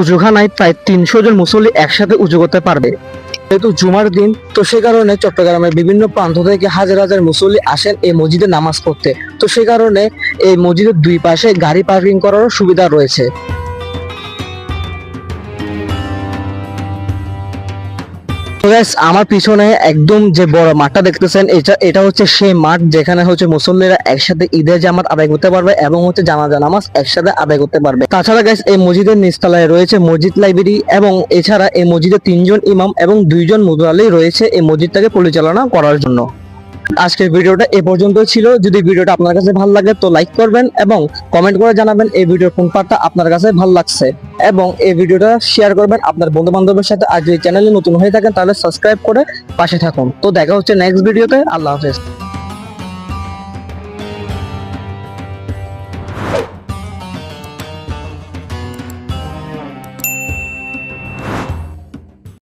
উজুখানায় প্রায় 300 জন মুসল্লি একসাথে উজু করতে পারবে। যেহেতু জুমার দিন, তো সে কারণে চট্টগ্রামের বিভিন্ন প্রান্ত থেকে হাজার হাজার মুসল্লি আসেন এই মসজিদে নামাজ পড়তে। তো সে কারণে এই মসজিদের দুই পাশে গাড়ি পার্কিং করারও সুবিধা রয়েছে। আমার পিছনে একদম যে বড় মাঠটা দেখতেছেন, এটা হচ্ছে সেই মাঠ যেখানে হচ্ছে মুসল্লিরা একসাথে ঈদের জামাত আদায় করতে পারবে এবং হচ্ছে জানাজা নামাজ একসাথে আদায় করতে পারবে। তাছাড়া গাইস, এই মসজিদের নিচতলায় রয়েছে মসজিদ লাইব্রেরি এবং এছাড়া এই মসজিদে 3 জন ইমাম এবং 2 জন মুয়াজ্জিন রয়েছে এই মসজিদটাকে পরিচালনা করার জন্য। আজকের ভিডিওটা এ পর্যন্ত ছিল। যদি ভিডিওটা আপনার কাছে ভালো লাগে তো লাইক করবেন এবং কমেন্ট করে জানাবেন এই ভিডিওর কোন পার্টটা আপনার কাছে ভালো লাগছে, এবং এই ভিডিওটা শেয়ার করবেন আপনার বন্ধু বান্ধবের সাথে। আর যদি চ্যানেলে নতুন হয়ে থাকেন তাহলে সাবস্ক্রাইব করে পাশে থাকুন। তো দেখা হচ্ছে নেক্সট ভিডিওতে। আল্লাহ হাফেজ।